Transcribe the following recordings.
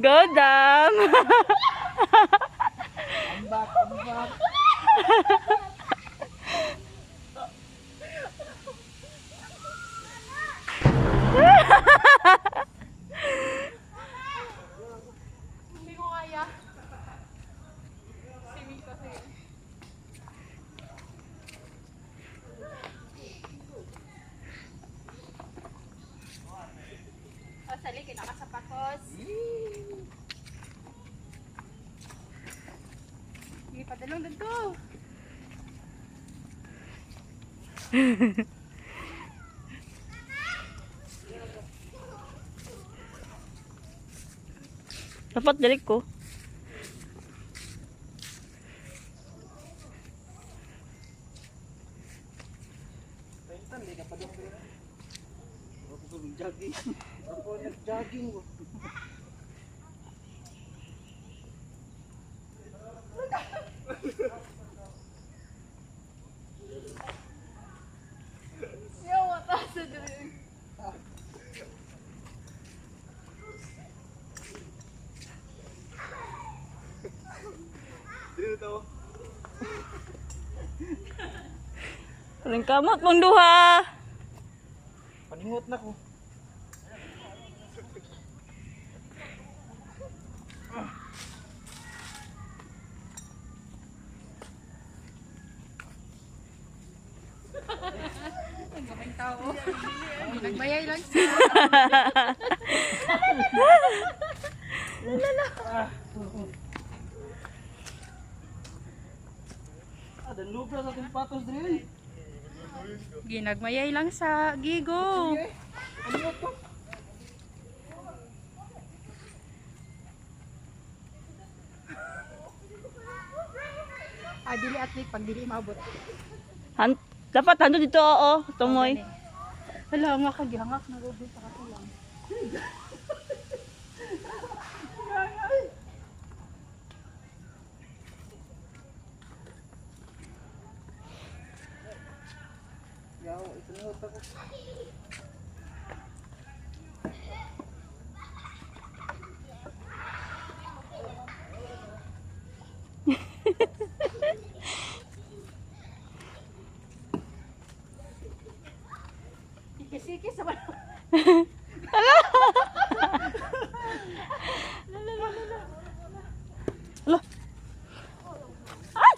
Go, Dam! Ambak, ambak. Hindi ko kaya. Swimming kasi. O, sali, kinakasapatos. Hindi, padalong doon to. Dapat dalik ko. Hindi ka pa doon. Ako ko jogging. Ako nag-jogging. Yung mata sa doon. Dito to. Paling kamot mong duha. Paningot na ko. Ang gabing tao. Nagbayay lang siya. Dan lupa sa ating patos din. Ginagmayay lang sa gigo. Paningot ko. Dili at least pag dili maabot. Dapat hando dito, oo. Tumoy. Hala nga kagihangak na gobi sa katulang. Yaw, ipaningot ako. Sikis-sikis sa bala. Ala. Ay!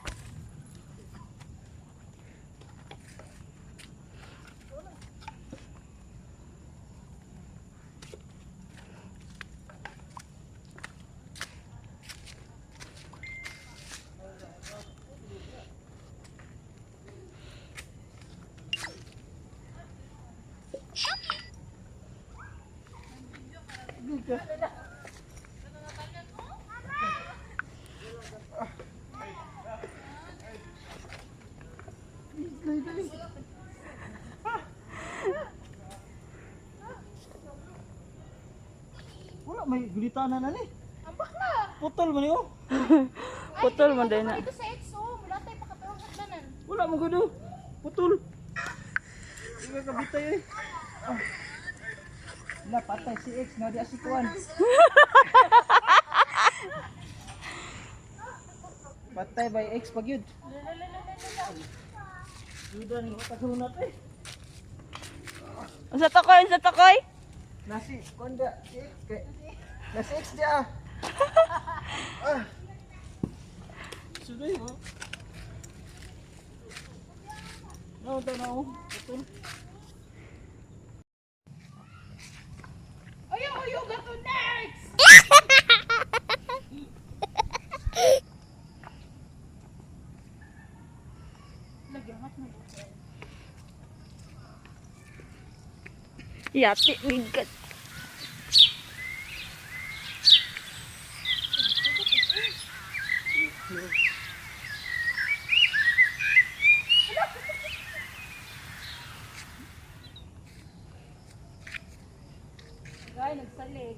Wala, may gulita na ni. Ang bakla. Putol man yun. Putol man din na. Ito sa EXO, wala tayo pakatawang hagdanan. Wala mo gudo. Putol. Hindi ka kabitay eh. Ah. Wala, patay si X. Nga di asikuan. Patay by X pag yun. Sudah ni katahunat eh. Unsa takoy, unsa takoy? Nasi, konda, si X. Nasi X dia. Ah. Sudah yun. No, tanaw. Putol. Ayaw, gato next! Nagyangat na. Yati, bigat. Guy, nagsalig.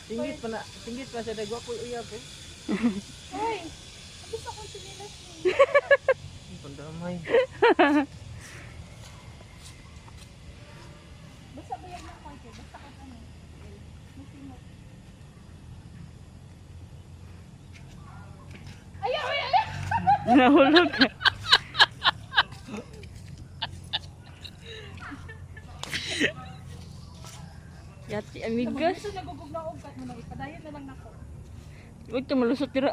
Tingit pa na, tingit pa sa dagwa ko uyab eh. Hoy! gusto kong sinilas niya. Pandamay. Basta ba yung mga basta kung ano. Masimot. Ayaw, ayaw, ayaw! Nahulog. Yati amigas. Gusto nagugog na ugat mo lang. Ipadayon na lang ako. Huwag ka malusot tira.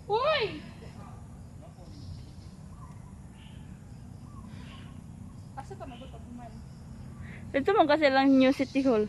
Uy! Asa ka magot pag human? Ito man kasi lang New City Hall.